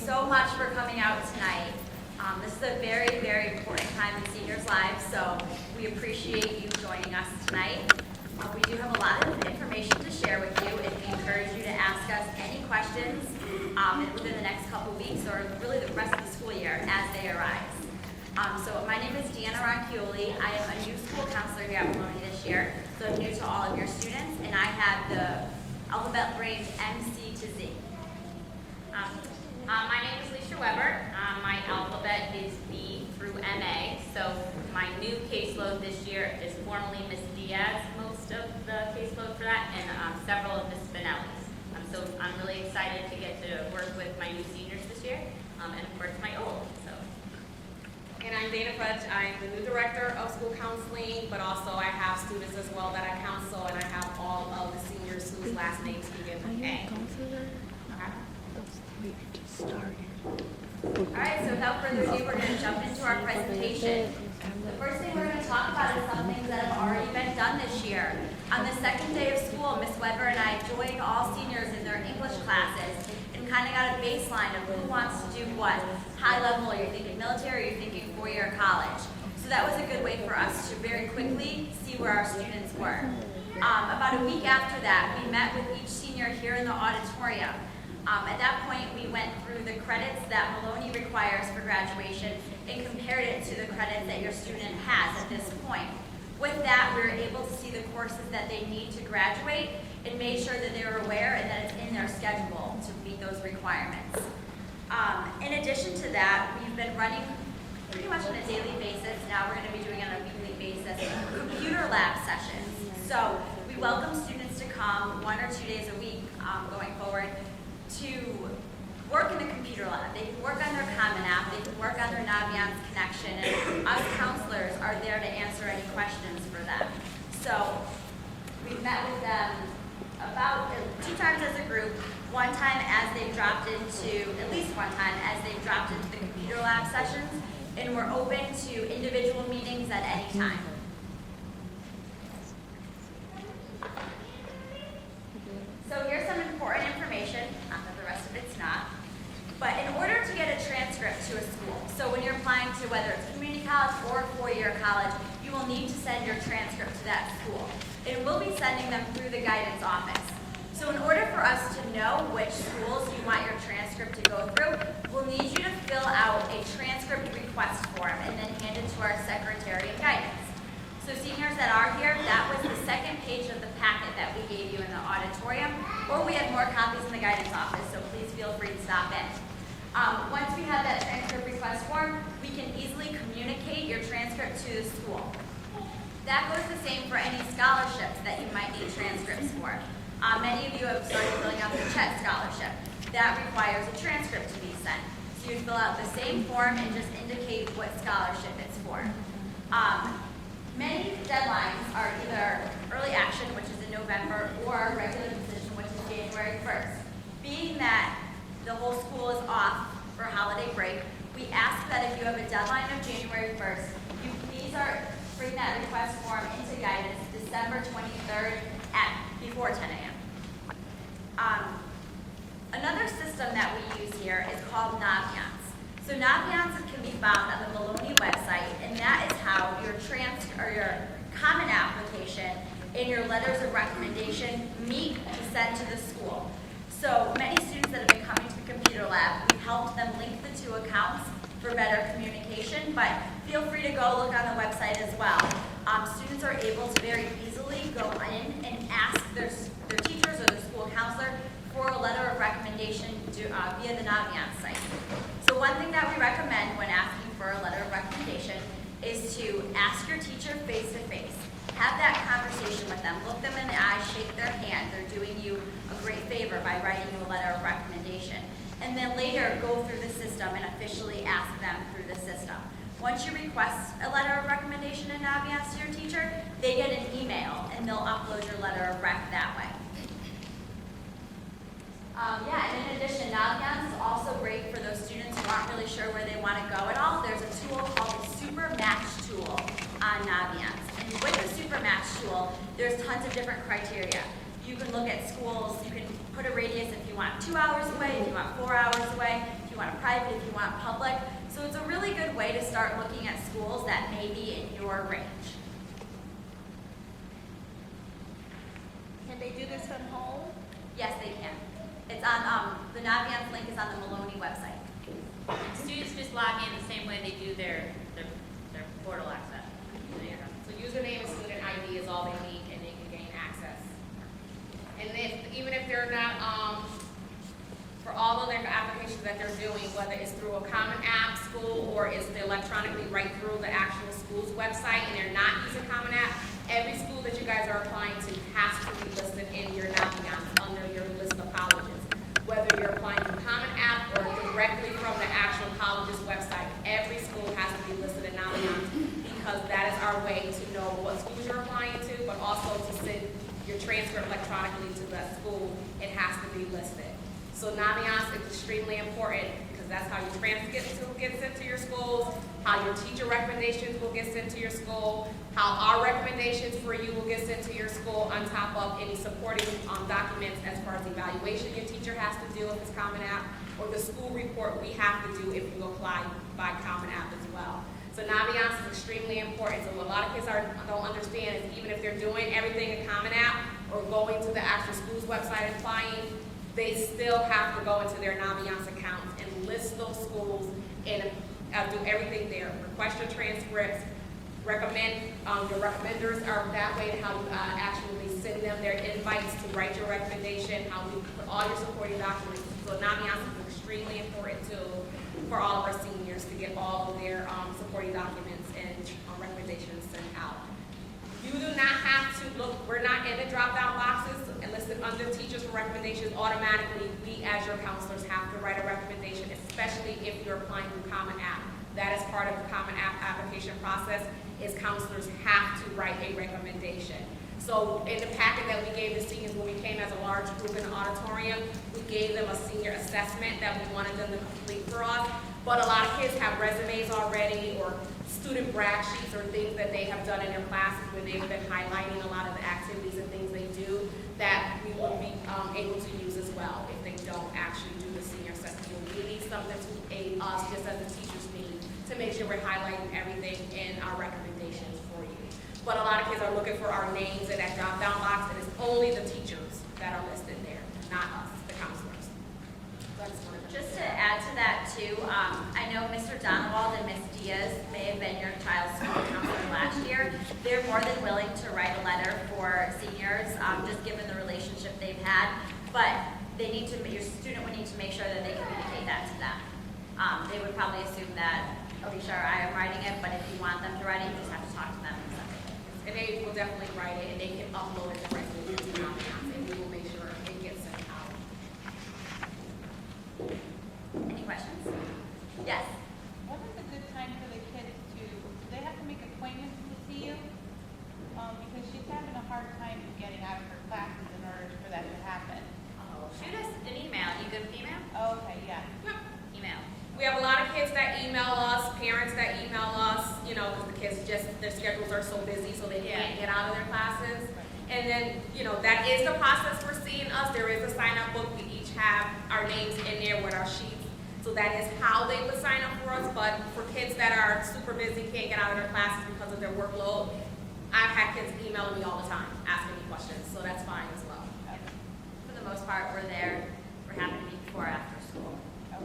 so much for coming out tonight. This is a very, very important time in seniors' lives, so we appreciate you joining us tonight. We do have a lot of information to share with you, and we encourage you to ask us any questions within the next couple weeks, or really the rest of the school year as they arise. So my name is Deanna Ronchioli. I am a new school counselor here at Maloney this year, so I'm new to all of your students, and I have the alphabet range MC to Z. My name is Alicia Weber. My alphabet is B through MA, so my new caseload this year is formally Miss Diaz, most of the caseload for that, and several of Miss Spinelli's. So I'm really excited to get to work with my new seniors this year, and of course my old. And I'm Dana Fudge. I'm the new director of school counseling, but also I have students as well that I counsel, and I have all of the seniors whose last names begin with A. Alright, so without further ado, we're going to jump into our presentation. The first thing we're going to talk about is some things that have already been done this year. On the second day of school, Ms. Weber and I joined all seniors in their English classes and kind of got a baseline of who wants to do what. High level, are you thinking military, or are you thinking four-year college? So that was a good way for us to very quickly see where our students were. About a week after that, we met with each senior here in the auditorium. At that point, we went through the credits that Maloney requires for graduation and compared it to the credits that your student has at this point. With that, we were able to see the courses that they need to graduate and made sure that they were aware and that it's in their schedule to meet those requirements. In addition to that, we've been running pretty much on a daily basis. Now we're going to be doing it on a weekly basis, computer lab sessions. So we welcome students to come 1 or 2 days a week going forward to work in the computer lab. They can work on their Common App, they can work on their Naviance connection, and us counselors are there to answer any questions for them. So we've met with them about 2 times as a group, one time as they've dropped into, at least one time as they've dropped into the computer lab sessions, and we're open to individual meetings at any time. So here's some important information, not that the rest of it's not. But in order to get a transcript to a school, so when you're applying to whether it's community college or four-year college, you will need to send your transcript to that school. And we'll be sending them through the guidance office. So in order for us to know which schools you want your transcript to go through, we'll need you to fill out a transcript request form and then hand it to our secretary of guidance. So seniors that are here, that was the second page of the packet that we gave you in the auditorium, or we have more copies in the guidance office, so please feel free to stop in. Once we have that transcript request form, we can easily communicate your transcript to the school. That goes the same for any scholarships that you might need transcripts for. Many of you have started filling out the Chet Scholarship. That requires a transcript to be sent. So you fill out the same form and just indicate what scholarship it's for. Many deadlines are either early action, which is in November, or regular position, which is January 1st. Being that the whole school is off for holiday break, we ask that if you have a deadline of January 1st, you please bring that request form into guidance December 23rd before 10 a.m. Another system that we use here is called Naviance. So Naviance can be found on the Maloney website, and that is how your Common Application and your letters of recommendation meet to send to the school. So many students that have been coming to the computer lab, we've helped them link the 2 accounts for better communication, but feel free to go look on the website as well. Students are able to very easily go in and ask their teachers or their school counselor for a letter of recommendation via the Naviance site. So one thing that we recommend when asking for a letter of recommendation is to ask your teacher face to face. Have that conversation with them. Look them in the eye, shake their hand. They're doing you a great favor by writing you a letter of recommendation. And then later go through the system and officially ask them through the system. Once you request a letter of recommendation in Naviance to your teacher, they get an email and they'll upload your letter of rec that way. And in addition, Naviance is also great for those students who aren't really sure where they want to go at all. There's a tool called the Super Match tool on Naviance. And with the Super Match tool, there's tons of different criteria. You can look at schools, you can put a radius if you want 2 hours away, if you want 4 hours away, if you you want a private, if you want public. So it's a really good way to start looking at schools that may be in your range. Can they do this from home? Yes, they can. It's on, the Naviance link is on the Maloney website. And students just log in the same way they do their portal access. So username and student ID is all they need, and they can gain access. And even if they're not, for all of their applications that they're doing, whether it's through a Common App school or it's electronically right through the actual school's website, and they're not using Common App, every school that you guys are applying to has to be listed in your Naviance under your list of colleges. Whether you're applying through Common App or directly from the actual college's website, every school has to be listed in Naviance, because that is our way to know what schools you're applying to, but also to send your transcript electronically to that school. It has to be listed. So Naviance is extremely important, because that's how your transcripts get sent to your schools, how your teacher recommendations will get sent to your school, how our recommendations for you will get sent to your school, on top of any supporting documents as far as evaluation your teacher has to do if it's Common App, or the school report we have to do if you apply by Common App as well. So Naviance is extremely important. So what a lot of kids don't understand is, even if they're doing everything in Common App or going to the actual school's website and applying, they still have to go into their Naviance accounts and list those schools and do everything there. Request your transcripts, recommend, your recommenders are that way, how you actually send them their invites to write your recommendation, how we put all your supporting documents. So Naviance is an extremely important tool for all of our seniors to get all of their supporting documents and recommendations sent out. You do not have to look, we're not in the drop-down boxes and listed under teachers for recommendations automatically. We, as your counselors, have to write a recommendation, especially if you're applying through Common App. That is part of the Common App application process, is counselors have to write a recommendation. So in the packet that we gave the seniors when we came as a large group in the auditorium, we gave them a senior assessment that we wanted them to complete for us. But a lot of kids have resumes already, or student brag sheets, or things that they have done in their classes when they've been highlighting a lot of the activities and things they do that we will be able to use as well if they don't actually do the senior assessment. We need something to aid us, just as the teachers need, to make sure we're highlighting everything in our recommendations for you. But a lot of kids are looking for our names in that drop-down box, and it's only the teachers that are listed there, not us, the counselors. Just to add to that too, I know Mr. Donewald and Ms. Diaz may have been your child's school counselor last year. They're more than willing to write a letter for seniors, just given the relationship they've had. But they need to, your student would need to make sure that they communicate that to them. They would probably assume that, okay, sure, I am writing it, but if you want them to write it, you just have to talk to them. And they will definitely write it, and they can upload it directly to Naviance, and we will make sure it gets sent out. Any questions? Yes. What is a good time for the kids to, do they have to make appointments to see you? Because she's having a hard time getting out of her classes in order for that to happen. Shoot us an email. You good with email? Oh, okay, yeah. Email. We have a lot of kids that email us, parents that email us, you know, because the kids just, their schedules are so busy, so they can't get out of their classes. And then, you know, that is the process for seeing us. There is a sign-up book. We each have our names in there with our sheets. So that is how they would sign up for us. But for kids that are super busy, can't get out of their classes because of their workload, I've had kids emailing me all the time, asking me questions. So that's fine as well. For the most part, we're there. We're happy to meet before or after school. Okay.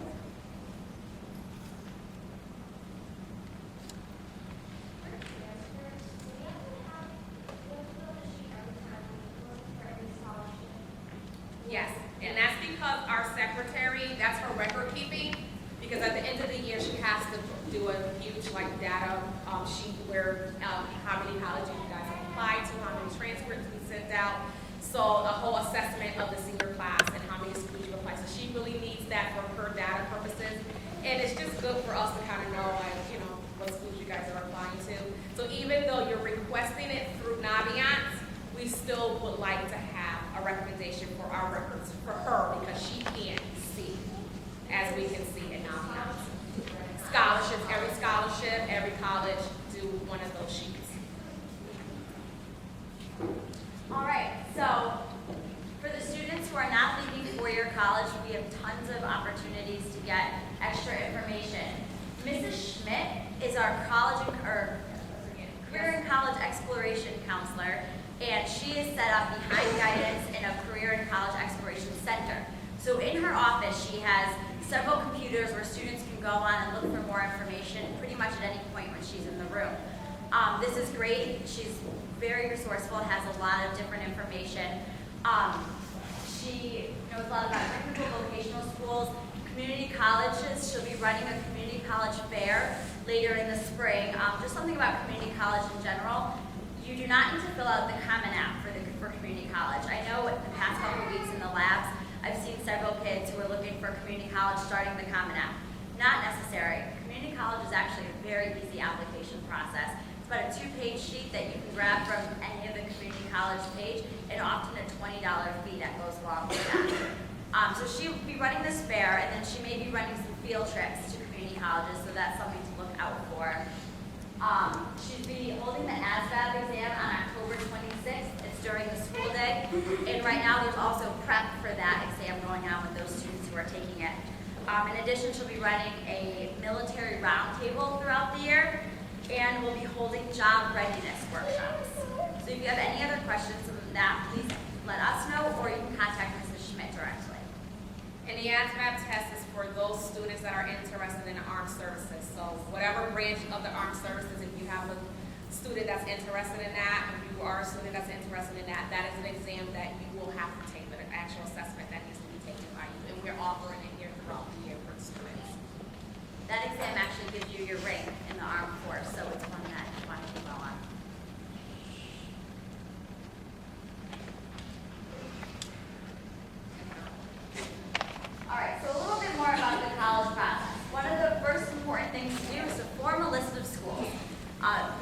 Yes, and that's because our secretary, that's her record keeping, because at the end of the year, she has to do a huge data sheet where how many colleges you guys have applied to, how many transcripts we sent out, so a whole assessment of the senior class and how many schools you applied. So she really needs that for her data purposes, and it's just good for us to kind of know, what schools you guys are applying to. So even though you're requesting it through Naviance, we still would like to have a recommendation for our records for her, because she can't see as we can see in Naviance. Scholarships, every college do one of those sheets. All right, so for the students who are not leaving four-year in college, we have tons of opportunities to get extra information. Mrs. Schmidt is our career and college exploration counselor, and she is set up behind guidance in a career and college exploration center. So in her office, she has several computers where students can go on and look for more information pretty much at any point when she's in the room. This is great. She's very resourceful, has a lot of different information. She knows a lot about technical vocational schools, community colleges. She'll be running a community college fair later in the spring. Just something about community college in general. You do not need to fill out the Common App for community college. I know in the past couple of weeks in the labs, I've seen several kids who are looking for community college starting the Common App. Not necessary. Community college is actually a very easy application process. It's about a 2-page sheet that you can grab from any of the community college page, and often a $20 fee that goes along with that. So she'll be running this fair, and then she may be running some field trips to community colleges, so that's something to look out for. She'll be holding the ASVAB exam on October 26th. It's during the school day, and right now there's also prep for that exam going on with those students who are taking it. In addition, she'll be running a military roundtable throughout the year, and we'll be holding job readiness workshops. So if you have any other questions on that, please let us know, or you can contact Mrs. Schmidt directly. And the ASVAB test is for those students that are interested in the armed services. So whatever branch of the armed services, if you have a student that's interested in that, if you are a student that's interested in that, that is an exam that you will have to take, an actual assessment that needs to be taken by you. And we're offering it here throughout the year for the students. That exam actually gives you your rank in the armed force, so it's one that you want to do well on. All right, so a little bit more about the college process. One of the first important things to do is to form a list of schools.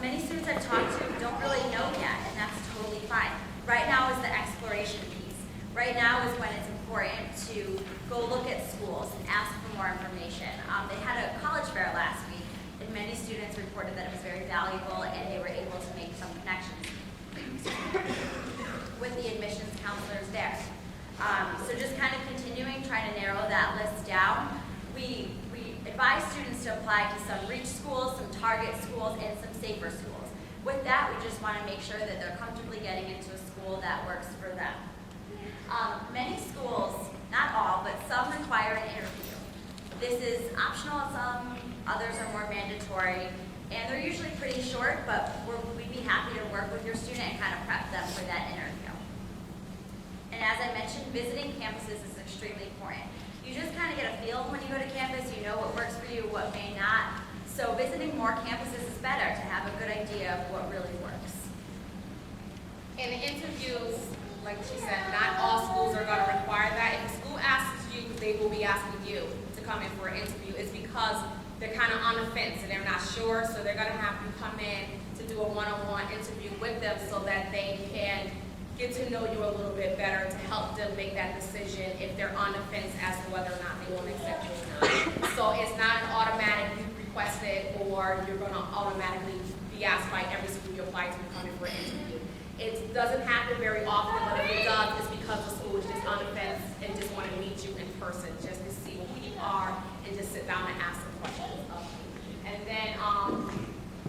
Many students I've talked to don't really know yet, and that's totally fine. Right now is the exploration piece. Right now is when it's important to go look at schools and ask for more information. They had a college fair last week, and many students reported that it was very valuable, and they were able to make some connections with the admissions counselors there. So just kind of continuing, trying to narrow that list down. We advise students to apply to some reach schools, some target schools, and some safer schools. With that, we just want to make sure that they're comfortably getting into a school that works for them. Many schools, not all, but some require an interview. This is optional at some, others are more mandatory, and they're usually pretty short, but we'd be happy to work with your student and kind of prep them for that interview. And as I mentioned, visiting campuses is extremely important. You just kind of get a feel when you go to campus, you know what works for you, what may not. So visiting more campuses is better to have a good idea of what really works. In the interviews, like she said, not all schools are going to require that. If a school asks you, they will be asking you to come in for an interview. It's because they're kind of on the fence and they're not sure, so they're going to have you come in to do a one-on-one interview with them so that they can get to know you a little bit better to help them make that decision if they're on the fence as to whether or not they will accept you or not. So it's not an automatic you request it or you're going to automatically be asked by every school you apply to come in for an interview. It doesn't happen very often, but if it does, it's because the school is just on the fence and just want to meet you in person just to see who you are and just sit down and ask some questions of you. And then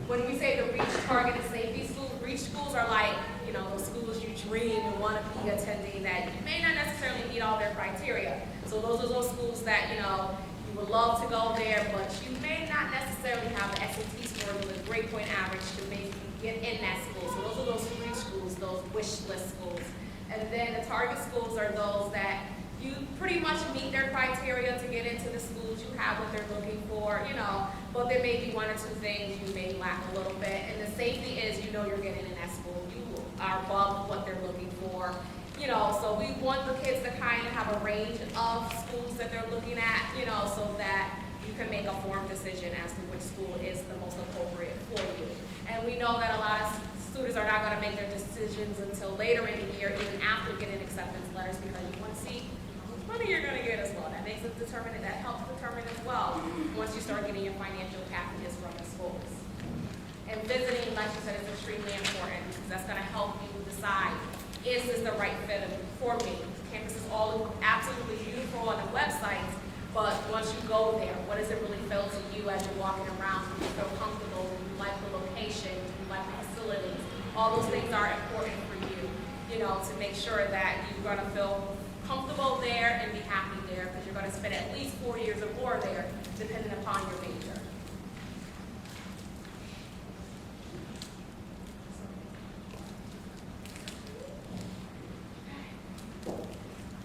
when we say the reach targeted safety schools, reach schools are like, you know, those schools you dream and want to be attending that you may not necessarily meet all their criteria. So those are those schools that, you know, you would love to go there, but you may not necessarily have the SAT score with a grade point average to maybe get in that school. So those are those reach schools, those wish list schools. And then the target schools are those that you pretty much meet their criteria to get into the schools. You have what they're looking for, you know, but there may be one or two things you may lack a little bit. And the safety is, you know, you're getting in that school. You are above what they're looking for, you know, so we want the kids to kind of have a range of schools that they're looking at, you know, so that you can make a informed decision as to which school is the most appropriate for you. And we know that a lot of students are not going to make their decisions until later in the year, even after getting acceptance letters, because you want to see how much money you're going to get as well. That makes it determined, that helps determine as well once you start getting your financial packages from the schools. And visiting, like you said, is extremely important because that's going to help you decide, is this the right fit for me? Campus is all absolutely beautiful what does it really feel to you as you're walking around? Do you feel comfortable? Do you like the location? Do you like the facilities? All those things are important for you, to make sure that you're going to feel comfortable there and be happy there, because you're going to spend at least 4 years or more there, depending upon your major.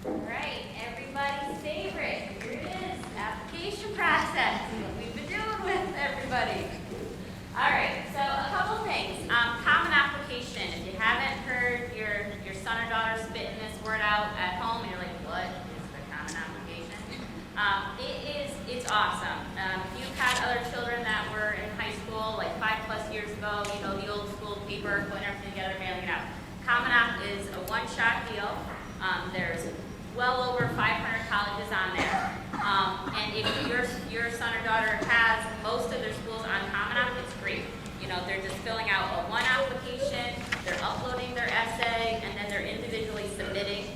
All right, everybody's favorite. Here it is, application process. What we've been doing with everybody. All right, so a couple things. Common application. If you haven't heard your son or daughter spitting this word out at home, and you're like, what is the common application? It's awesome. If you've had other children that were in high school, like 5+ years ago, the old school paper, putting everything together, mailing it out. Common App is a one-shot deal. There's well over 500 colleges on there. And if your son or daughter has most of their schools on Common App, it's great. They're just filling out a one application, they're uploading their essay, and then they're individually submitting,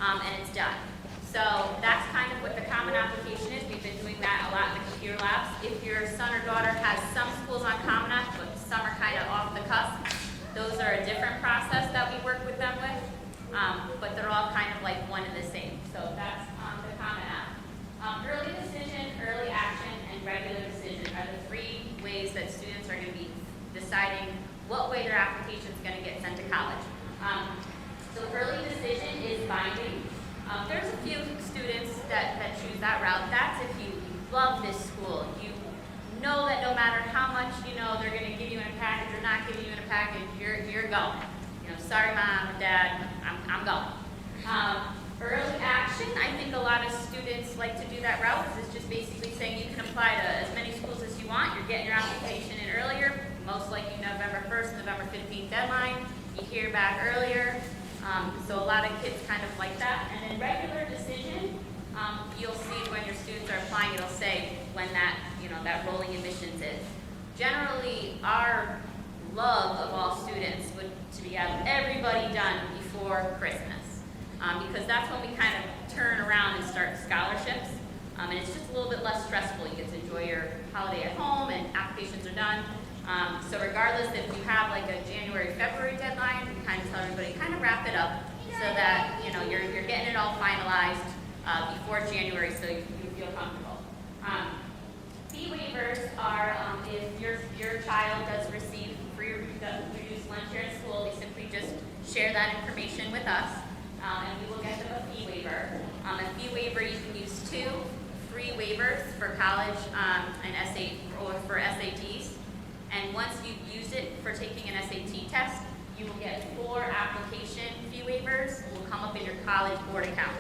and it's done. So that's kind of what the Common Application is. We've been doing that a lot in the computer labs. If your son or daughter has some schools on Common App, but some are kind of off the cusp, those are a different process that we work with them with. But they're all kind of like one and the same. So that's the Common App. Early decision, early action, and regular decision are the 3 ways that students are going to be deciding what way their application is going to get sent to college. So early decision is binding. There's a few students that choose that route. That's if you love this school. You know that no matter how much they're going to give you in a package or not giving you in a package, you're going. Sorry, mom or dad, I'm going. Early action, I think a lot of students like to do that route. It's just basically saying you can apply to as many schools as you want. You're getting your application in earlier, most likely November 1st, November 15th deadline. You hear back earlier. So a lot of kids kind of like that. And then regular decision, you'll see when your students are applying, it'll say when that rolling admissions is. Generally, our love of all students would to be have everybody done before Christmas, because that's when we kind of turn around and start scholarships, and it's just a little bit less stressful. You get to enjoy your holiday at home, and applications are done. So regardless if you have like a January, February deadline, we kind of tell everybody kind of wrap it up so that you're getting it all finalized before January, so you feel comfortable. Fee waivers are if your child does receive free or reduced lunch here in school, they simply just share that information with us, and we will get them a fee waiver. A fee waiver, you can use 2 free waivers for college and or for SATs. And once you've used it for taking an SAT test, you will get 4 application fee waivers will come up in your college board account.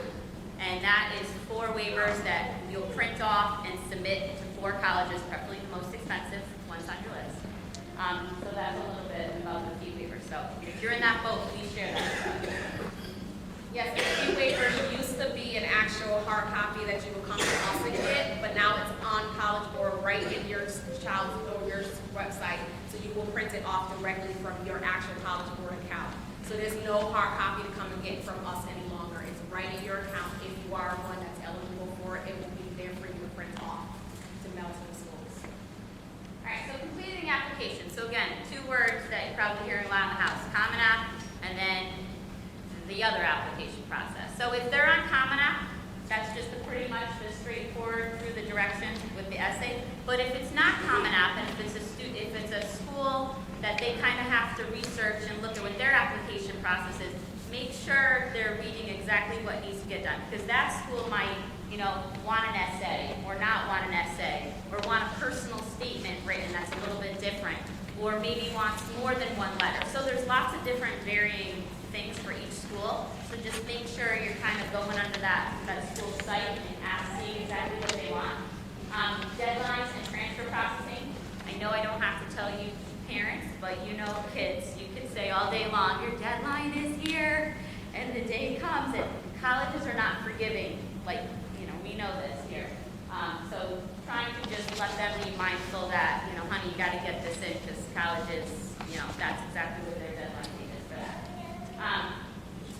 And that is 4 waivers that you'll print off and submit to 4 colleges, preferably the most expensive ones on your list. So that's a little bit about the fee waiver. So if you're in that boat, please share that. Yes, the fee waiver used to be an actual hard copy that you would come to us and get, but now it's on College Board right in your child's or your website, so you will print it off directly from your actual College Board account. So there's no hard copy to come and get from us any longer. It's right in your account. If you are one that's eligible for it, it will be there for you to print off to mail to the schools. All right, so completing the application. So again, 2 words that you're probably hearing a lot in the house: Common App, and then the other application process. So if they're on Common App, that's just pretty much the straightforward through the directions with the essay. But if it's not Common App, and if it's a school that they kind of have to research and look at what their application process is, make sure they're reading exactly what needs to get done, because that school might want an essay or not want an essay, or want a personal statement written that's a little bit different, or maybe wants more than 1 letter. So there's lots of different varying things for each school. So just make sure you're kind of going under that school site and asking exactly what they want. Deadlines and transfer processing. I know I don't have to tell you parents, but kids, you can say all day long, your deadline is here, and the day comes, and colleges are not forgiving. We know this here. So trying to just let them be mindful that, honey, you got to get this in, because colleges, that's exactly what their deadline date is for that.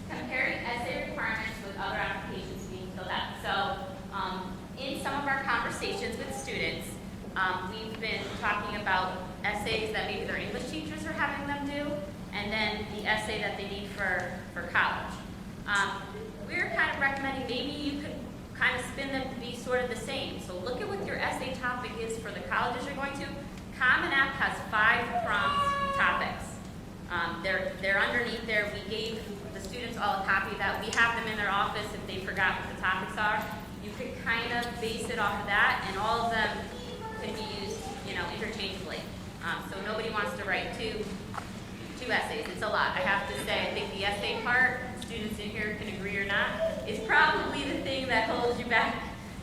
Comparing essay requirements with other applications being filled out. So in some of our conversations with students, We've been talking about essays that maybe their English teachers are having them do, and then the essay that they need for college. We're kind of recommending maybe you could kind of spin them to be sort of the same. So look at what your essay topic is for the colleges you're going to. Common App has 5 prompt topics. They're underneath there. We gave the students all a copy of that. We have them in their office if they forgot what the topics are. You could kind of base it off of that, and all of them can be used, interchangeably. So nobody wants to write two essays. It's a lot. I have to say, I think the essay part, students in here can agree or not, is probably the thing that holds you back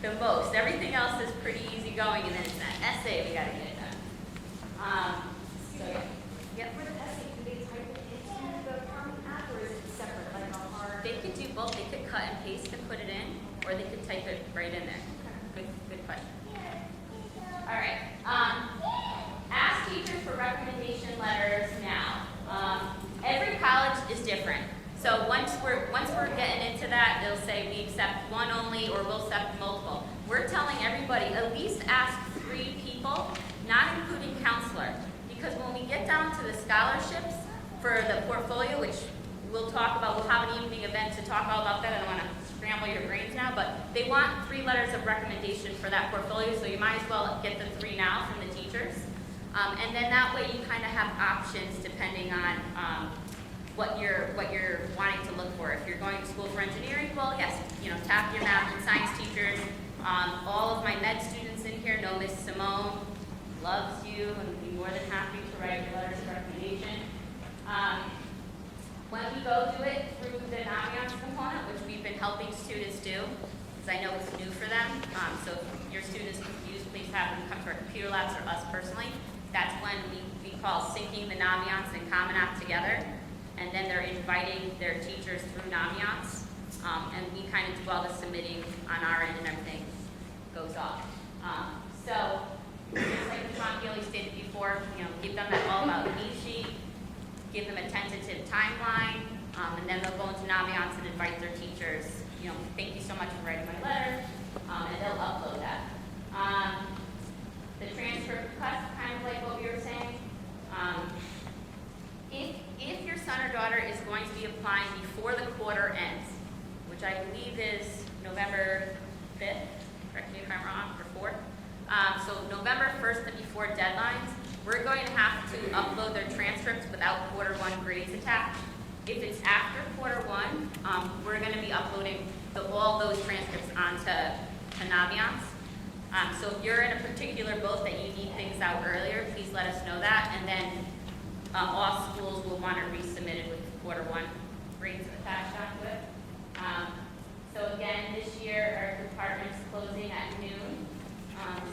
the most. Everything else is pretty easy going, and then it's that essay we got to get it done. So yeah. For the essay, do they type it into the Common App, or is it separate, like a hard? They could do both. They could cut and paste and put it in, or they could type it right in there. Good question. All right. Ask teachers for recommendation letters now. Every college is different. So once we're getting into that, they'll say we accept one only, or we'll accept multiple. We're telling everybody at least ask 3 people, not including counselor, because when we get down to the scholarships for the portfolio, which we'll talk about, we'll have an evening event to talk all about that. I don't want to scramble your brains now, but they want 3 letters of recommendation for that portfolio, so you might as well get the 3 now from the teachers. And then that way you kind of have options depending on what you're wanting to look for. If you're going to school for engineering, well, yes, tap your math and science teachers. All of my med students in here know Miss Simone loves you and would be more than happy to write your letters of recommendation. When we go do it through the ambiance component, which we've been helping students do, because I know it's new for them, so if your students confused, please have them come to our computer labs or us personally. That's when we call syncing the Naviance and Common App together, and then they're inviting their teachers through Naviance, and we kind of do all the submitting on our end, and everything goes off. So, just like John Gilly stated before, give them that all about me sheet, give them a tentative timeline, and then they'll go into Naviance and invite their teachers. Thank you so much for writing my letter, and they'll upload that. The transcript request, kind of like what we were saying. If your son or daughter is going to be applying before the quarter ends, which I believe is November 5th, correct me if I'm wrong, or 4th. So November 1st and before deadlines, we're going to have to upload their transcripts without quarter 1 grades attached. If it's after quarter 1, we're going to be uploading all those transcripts onto Naviance. So if you're in a particular boat that you need things out earlier, please let us know that, and then all schools will want to resubmit it with quarter 1 grades attached onto it. So again, this year our department's closing at noon,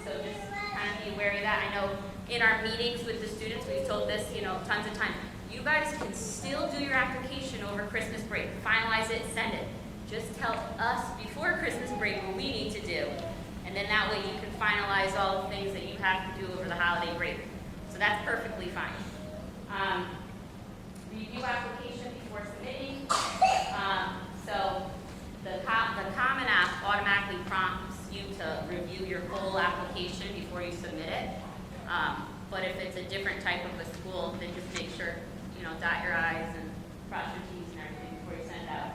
so just kind of be aware of that. I know in our meetings with the students, we've told this, tons of times. You guys can still do your application over Christmas break, finalize it, send it. Just tell us before Christmas break what we need to do. And then that way you can finalize all the things that you have to do over the holiday break. So that's perfectly fine. Review application before submitting. So the Common App automatically prompts you to review your whole application before you submit it. But if it's a different type of a school, then just make sure, dot your I's and cross your T's and everything before you send it out.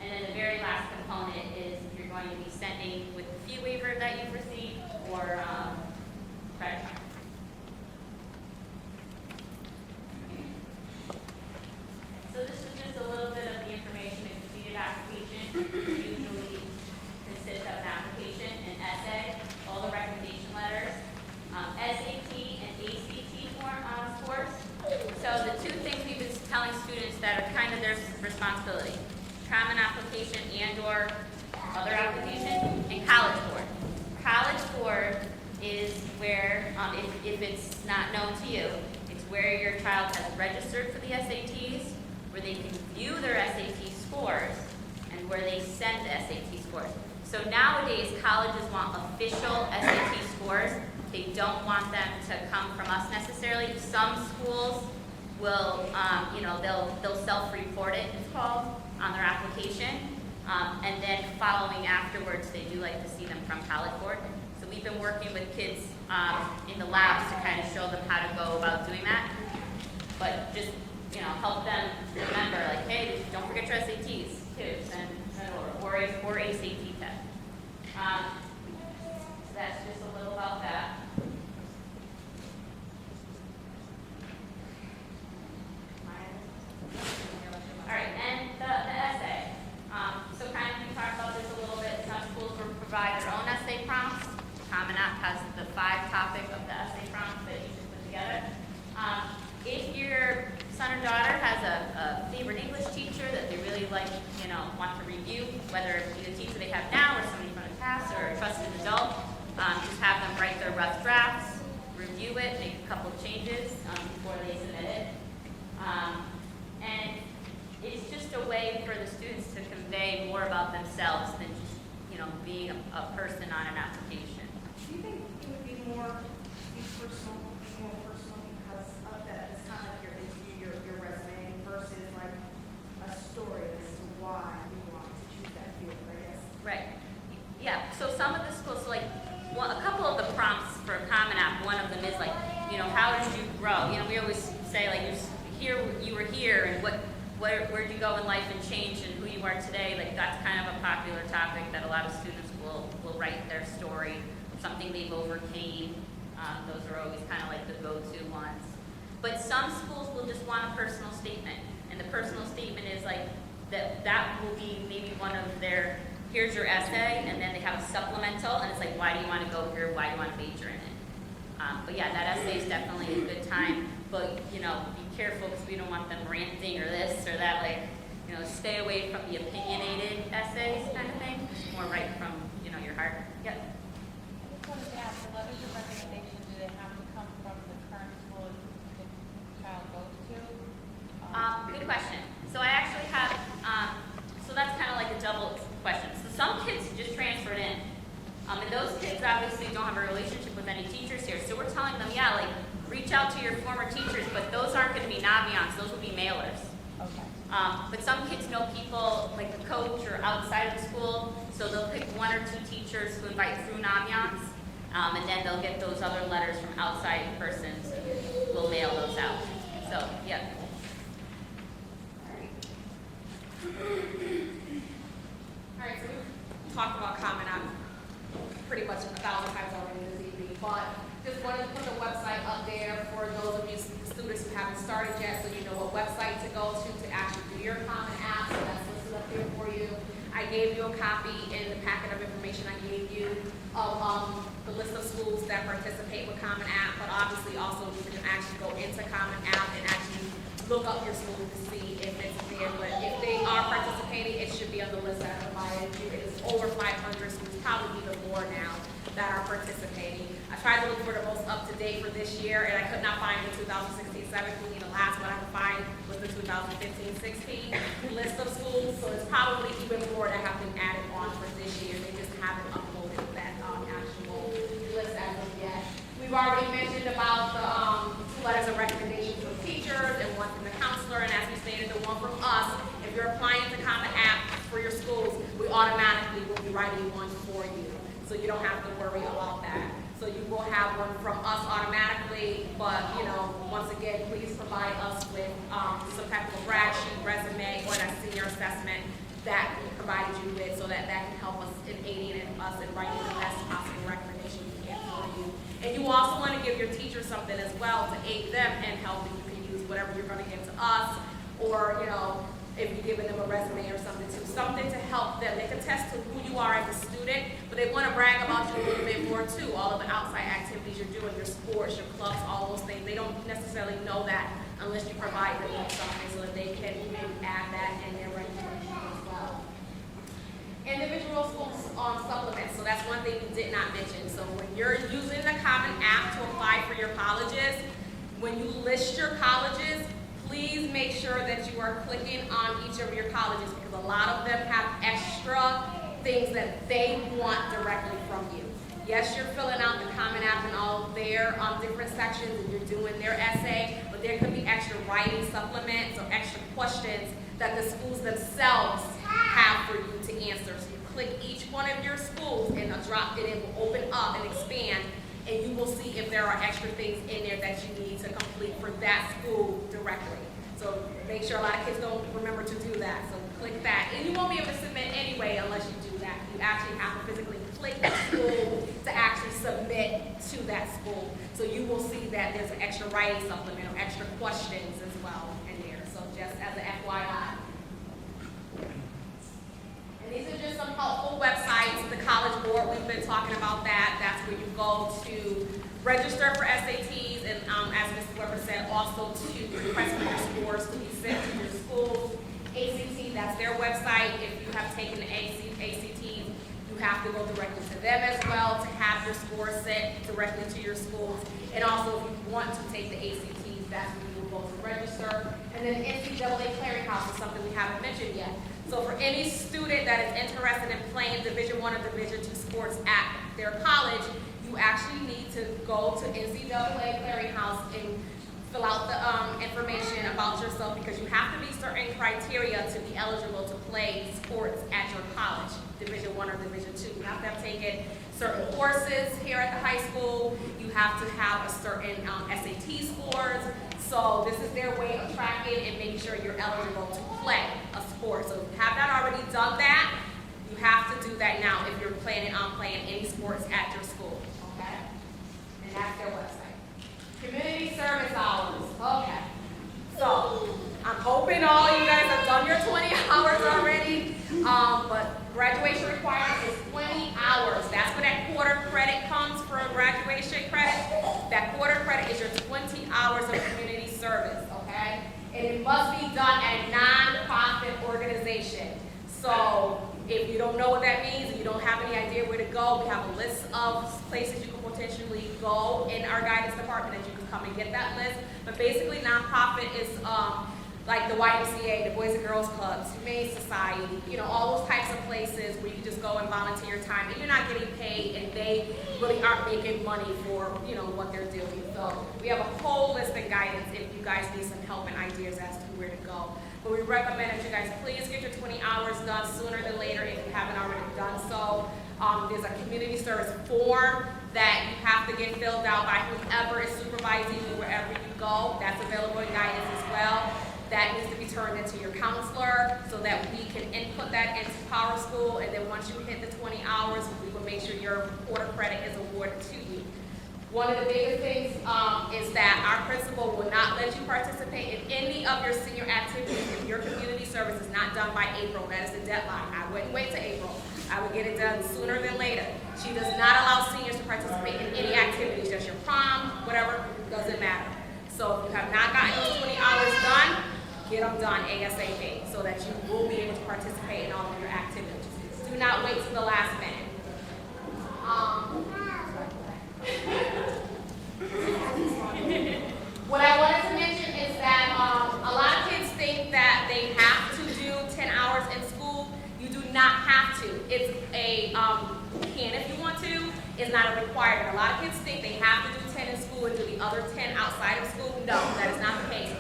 And then the very last component is if you're going to be sending with the fee waiver that you've received or credit card. So this is just a little bit of the information. A completed application usually consists of an application, an essay, all the recommendation letters, SAT and ACT scores. So the 2 things we've been telling students that are kind of their responsibility: Common Application and/or other application, and College Board. College Board is where, if it's not known to you, it's where your child has registered for the SATs, where they can view their SAT scores, and where they send the SAT scores. So nowadays, colleges want official SAT scores. They don't want them to come from us necessarily. Some schools will, they'll self-report it, it's called, on their application. And then following afterwards, they do like to see them from College Board. So we've been working with kids in the labs to kind of show them how to go about doing that. But just, you know, help them remember, like, hey, don't forget your SATs too, or ACT test. So that's just a little about that. All right, and the essay. So kind of we talked about this a little bit. Some schools will provide their own essay prompts. Common App has the 5 topics of the essay prompts that you should put together. If your son or daughter has a favorite English teacher that they really like, you know, want to review, whether it be the teacher they have now or somebody from the past or a trusted adult, just have them write their rough drafts, review it, make a couple of changes before they submit it. And it's just a way for the students to convey more about themselves than just, you know, being a person on an application. Do you think it would be more personal because of that? It's kind of like your interview, your resume versus like a story as to why you want to choose that field, I guess. Right. Yeah. So some of the schools, so like a couple of the prompts for Common App, one of them is like, you know, how did you grow? You know, we always say like you were here, and where'd you go in life and change, and who you are today. Like that's kind of a popular topic that a lot of students will write their story, something they've overcame. Those are always kind of like the go-to ones. But some schools will just want a personal statement, and the personal statement is like that will be maybe one of their, here's your essay, and then they have a supplemental, and it's like, why do you want to go here? Why do you want to major in it? But yeah, that essay is definitely a good time. But you know, be careful because we don't want them ranting or this or that. Like, you know, stay away from the opinionated essays kind of thing. It's more right from, you know, your heart. Yep. I just wanted to ask, the letters of recommendation, do they have to come from the current school the child goes to? Good question. So I actually have, so that's kind of like a double question. So some kids just transferred in. And those kids obviously don't have a relationship with any teachers here. So we're telling them, yeah, like, reach out to your former teachers, but those aren't going to be Naviance. Those will be mailers. Okay. But some kids know people, like the coach or outside of the school, so they'll pick 1 or 2 teachers who invite through Naviance, and then they'll get those other letters from outside persons who will mail those out. So, yeah. All right, so we've talked about Common App pretty much 1,000 times already this evening, but just wanted to put the website up there for those of you students who haven't started yet, so you know what website to go to actually do your Common App. So that's listed up there for you. I gave you a copy in the packet of information I gave you of the list of schools that participate with Common App, but obviously also you can actually go into Common App and actually look up your school to see if it's there. But if they are participating, it should be on the list that I provided you. It is over 500 schools, probably even more now, that are participating. I tried to look for the most up-to-date for this year, and I could not find the 2016-17. The last one I could find was the 2015-16 list of schools, so it's probably even more that have been added on for this year. They just haven't uploaded that actual list as of yet. We've already mentioned about the 2 letters of recommendation from teachers and 1 from the counselor, and as we stated, the 1 from us. If you're applying to Common App for your schools, we automatically will be writing 1 for you, so you don't have to worry about that. So you will have 1 from us automatically, but you know, once again, please provide us with some type of a brag sheet, resume, or that senior assessment that we provided you with, so that can help us in aiding us in writing the best possible recommendation we can for you. And you also want to give your teacher something as well to aid them and help them. You can use whatever you're going to give to us, or you know, if you're giving them a resume or something too, something to help them. They can attest to who you are as a student, but they want to brag about you a little bit more too. All of the outside activities you're doing, your sports, your clubs, all those things. They don't necessarily know that unless you provide them with something so that they can maybe add that in their recommendation as well. Individual schools supplements. So that's one thing we did not mention. So when you're using the Common App to apply for your colleges, when you list your colleges, please make sure that you are clicking on each of your colleges, because a lot of them have extra things that they want directly from you. Yes, you're filling out the Common App and all their different sections, and you're doing their essay, but there could be extra writing supplements or extra questions that the schools themselves have for you to answer. So you click each one of your schools and a drop, and it will open up and expand, and you will see if there are extra things in there that you need to complete for that school directly. So make sure a lot of kids don't remember to do that. So click that. And you won't be able to submit anyway unless you do that. You actually have to physically click the school to actually submit to that school. So you will see that there's an extra writing supplement or extra questions as well in there. So just as an FYI. And these are just some helpful websites. The College Board, we've been talking about that. That's where you go to register for SATs, and as Mrs. Weber said, also to request for your scores to be sent to your schools. ACT, that's their website. If you have taken the ACTs, you have to go directly to them as well to have your scores sent directly to your schools. And also, if you want to take the ACTs, that's where you will go to register. And then NCAA Clearinghouse is something we haven't mentioned yet. So for any student that is interested in playing Division I or Division II sports at their college, you actually need to go to NCAA Clearinghouse and fill out the information about yourself, because you have to meet certain criteria to be eligible to play sports at your college, Division I or Division II. You have to have taken certain courses here at the high school. You have to have a certain SAT scores. So this is their way of tracking and making sure you're eligible to play a sport. So if you have not already done that, you have to do that now if you're planning on playing any sports at your school, okay? And that's their website. Community service hours, okay. So I'm hoping all of you guys have done your 20 hours already, but graduation requirement is 20 hours. That's where that quarter credit comes for a graduation credit. That quarter credit is your 20 hours of community service, okay? And it must be done at a non-profit organization. So if you don't know what that means, and you don't have any idea where to go, we have a list of places you can potentially go in our guidance department, and you can come and get that list. But basically, nonprofit is like the YMCA, the Boys and Girls Clubs, Humane Society, you know, all those types of places where you just go and volunteer your time, and you're not getting paid, and they really aren't making money for, you know, what they're doing. So we have a whole list of guidance if you guys need some help and ideas as to where to go. But we recommend that you guys please get your 20 hours done sooner than later if you haven't already done so. There's a community service form that you have to get filled out by whoever is supervising you wherever you go. That's available in guidance as well. That needs to be turned into your counselor so that we can input that into Power School, and then once you hit the 20 hours, we will make sure your quarter credit is awarded to you. One of the biggest things is that our principal will not let you participate in any of your senior activities if your community service is not done by April. That is the deadline. I wouldn't wait till April. I would get it done sooner than later. She does not allow seniors to participate in any activities, just your prom, whatever, doesn't matter. So if you have not gotten those 20 hours done, get them done ASAP so that you will be able to participate in all of your activities. Do not wait till the last minute. What I wanted to mention is that a lot of kids think that they have to do 10 hours in school. You do not have to. It's a you can if you want to. It's not a requirement. A lot of kids think they have to do 10 in school and do the other 10 outside of school. No, that is not the case.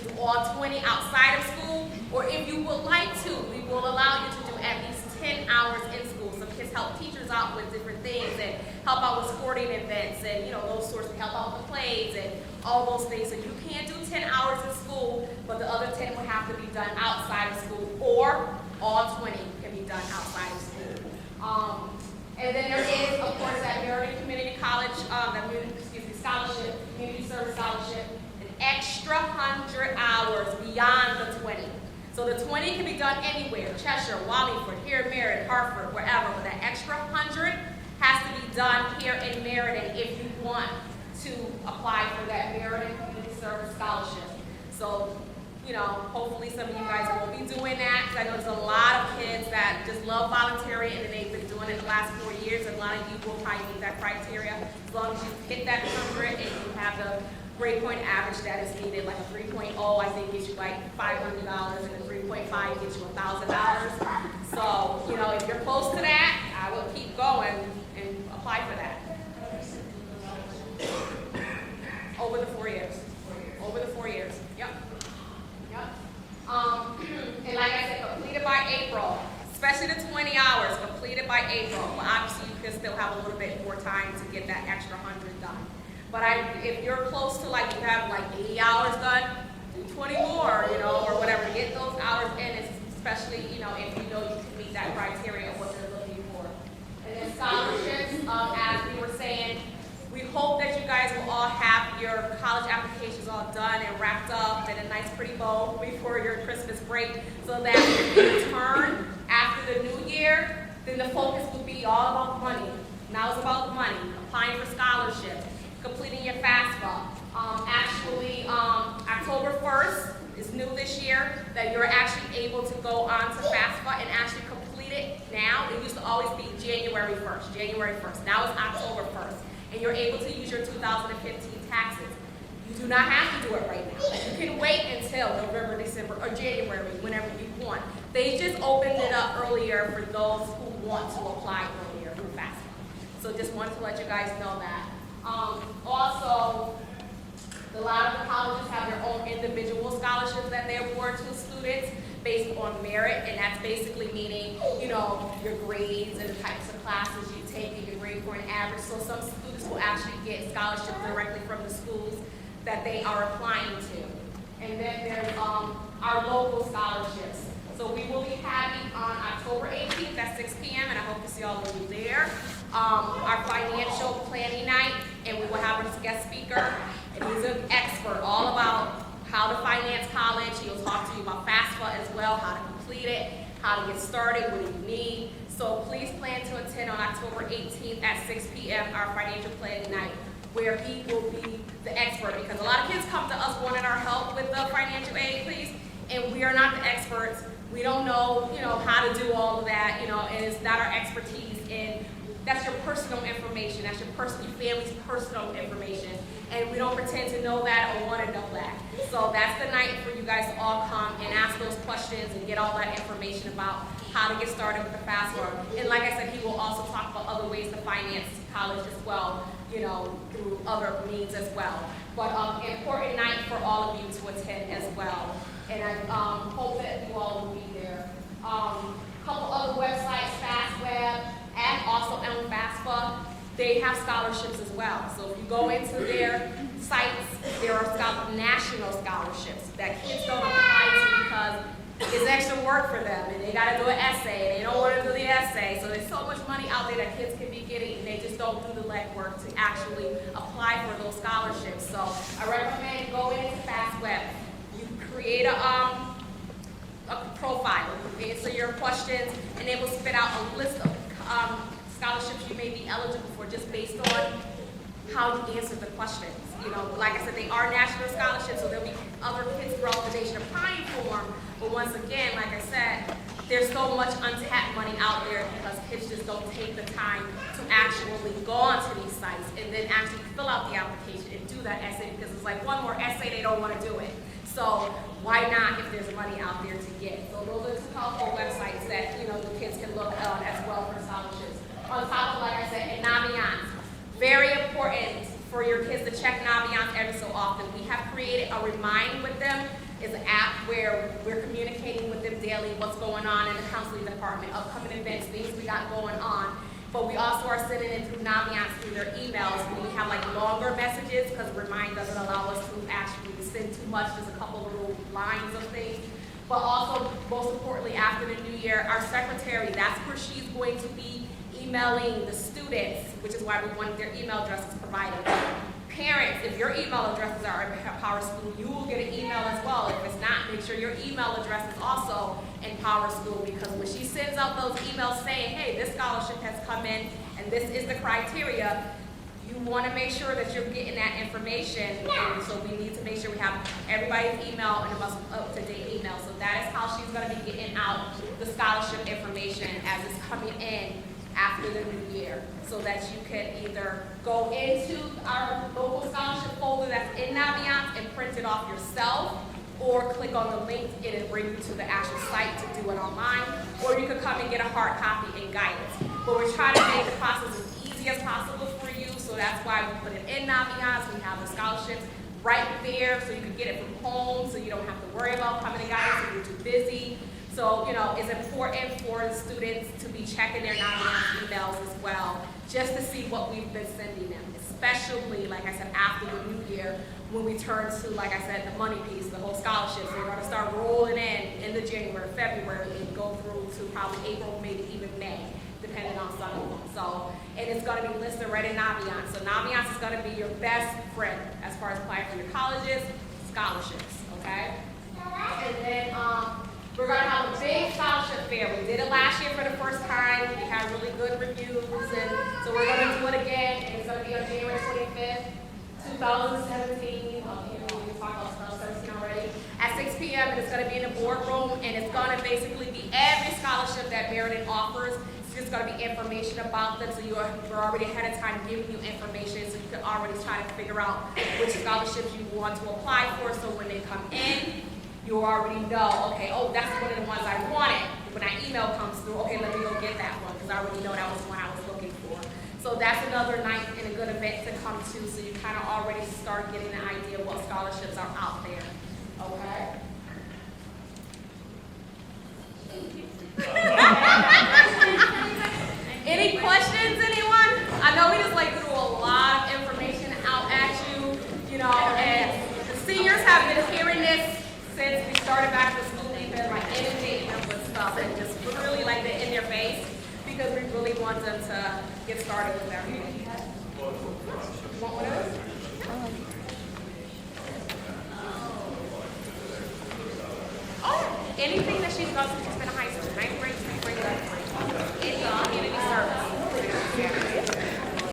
You do all 20 outside of school, or if you would like to, we will allow you to do at least 10 hours in school. Some kids help teachers out with different things and help out with sporting events and, you know, those sorts of help out with plays and all those things. So you can do 10 hours in school, but the other 10 will have to be done outside of school, or all 20 can be done outside of school. And then there is, of course, that Meridian Community College, scholarship, community service scholarship, an extra 100 hours beyond the 20. So the 20 can be done anywhere, Cheshire, Wallingford, here in Meriden, Hartford, wherever, but that extra 100 has to be done here in Meriden if you want to apply for that Meriden Community Service Scholarship. So, you know, hopefully some of you guys will be doing that, because I know there's a lot of kids that just love volunteering and they've been doing it the last 4 years, and a lot of you will probably meet that criteria. As long as you hit that 100 and you have the grade point average that is needed, like a 3.0, I think gets you like $500, and a 3.5 gets you $1,000. So, you know, if you're close to that, I would keep going and apply for that. Over the 4 years. Over the 4 years. Yep. Yep. And like I said, completed by April. by April, but obviously you can still have a little bit more time to get that extra 100 done. But if you're close to like, you have like 80 hours done, do 20 more, you know, or whatever. Get those hours in, especially, you know, if you know you can meet that criteria of what they're looking for. And then scholarships, as we were saying, we hope that you guys will all have your college applications all done and wrapped up in a nice pretty bow before your Christmas break, so that when you return after the new year, then the focus will be all about money. Now it's about the money, applying for scholarships, completing your FAFSA. October 1st is new this year, that you're actually able to go on to FAFSA and actually complete it now. It used to always be January 1st. Now it's October 1st. And you're able to use your 2015 taxes. You do not have to do it right now. You can wait until November, December, or January, whenever you want. They just opened it up earlier for those who want to apply earlier through FAFSA. So just wanted to let you guys know that. Also, a lot of the colleges have their own individual scholarships that they award to students based on merit, and that's basically meaning, you know, your grades and the types of classes you take and your grade point average. So some students will actually get scholarships directly from the schools that they are applying to. And then there's our local scholarships. So we will be having on October 18th at 6 p.m., and I hope to see all of you there, our financial planning night, and we will have a guest speaker, and he's an expert all about how to finance college. He'll talk to you about FAFSA as well, how to complete it, how to get started, what do you need. So please plan to attend on October 18th at 6 p.m. our financial planning night, where he will be the expert, because a lot of kids come to us wanting our help with the financial aid, please, and we are not the experts. We don't know, you know, how to do all of that, you know, and it's not our expertise, and that's your personal information, that's your family's personal information, and we don't pretend to know that or want to know that. So that's the night for you guys to all come and ask those questions and get all that information about how to get started with the FAFSA. And like I said, he will also talk about other ways to finance college as well, you know, through other means as well. But important night for all of you to attend as well. And I hope that you all will be there. Couple other websites, FastWeb, and also on FAFSA, they have scholarships as well. So if you go into their sites, there are national scholarships that kids don't apply to because it's extra work for them, and they got to do an essay, and they don't want to do the essay. So there's so much money out there that kids can be getting, and they just don't do the legwork to actually apply for those scholarships. So I recommend going into FastWeb. You create a profile, answer your questions, and it will spit out a list of scholarships you may be eligible for just based on how you answer the questions. You know, like I said, they are national scholarships, so there'll be other kids throughout the nation applying for them. But once again, like I said, there's so much untapped money out there because kids just don't take the time to actually go onto these sites and then actually fill out the application and do that essay, because it's like one more essay, they don't want to do it. So why not if there's money out there to get? So those are two helpful websites that, you know, the kids can look on as well for scholarships. On top of, like I said, Naviance. Very important for your kids to check Naviance every so often. We have created a Remind with them. It's an app where we're communicating with them daily what's going on in the counseling department, upcoming events, things we got going on. But we also are sending it through Naviance through their emails. We have like longer messages because Remind doesn't allow us to actually send too much, just a couple of little lines of things. But also, most importantly, after the new year, our secretary, that's where she's going to be emailing the students, which is why we wanted their email addresses provided. Parents, if your email addresses are in Power School, you will get an email as well. If it's not, make sure your email address is also in Power School, because when she sends out those emails saying, hey, this scholarship has come in and this is the criteria, you want to make sure that you're getting that information. And so we need to make sure we have everybody's email and the most up-to-date email. So that is how she's going to be getting out the scholarship information as it's coming in after the new year, so that you can either go into our local scholarship folder that's in Naviance and print it off yourself, or click on the link and it'll bring you to the actual site to do it online, or you could come and get a hard copy and guidance. But we're trying to make the process as easy as possible for you, so that's why we put it in Naviance. We have the scholarships right there, so you can get it from home, so you don't have to worry about coming to guidance if you're too busy. So, you know, it's important for the students to be checking their Naviance emails as well, just to see what we've been sending them, especially, like I said, after the new year, when we turn to, like I said, the money piece, the whole scholarships. They're gonna start rolling in the January, February, and go through to probably April, maybe even May, depending on some of them. So, and it's gonna be listed right in Naviance. So Naviance is gonna be your best friend as far as applying for your colleges, scholarships, okay? And then, we're gonna have a big scholarship fair. We did it last year for the first time. We had really good reviews, and so we're gonna do it again. And it's gonna be on January 25th, 2017. We talked about 2017 already. At 6 p.m. and it's gonna be in the boardroom, and it's gonna basically be every scholarship that Meriden offers. It's just gonna be information about them, so we're already ahead of time giving you information, so you can already try to figure out which scholarships you want to apply for. So when they come in, you already know, okay, oh, that's one of the ones I wanted. When that email comes through, okay, let me go get that one, because I already know that was the one I was looking for. So that's another nice and a good event to come to, so you kind of already start getting an idea of what scholarships are out there, okay? Any questions, anyone? I know we just like threw a lot of information out at you, you know, and the seniors have been hearing this since we started back to school. They've been like inundating them with stuff and just really like they're in their face, because we really want them to get started with everything. You want one of those? Oh, anything that she's got,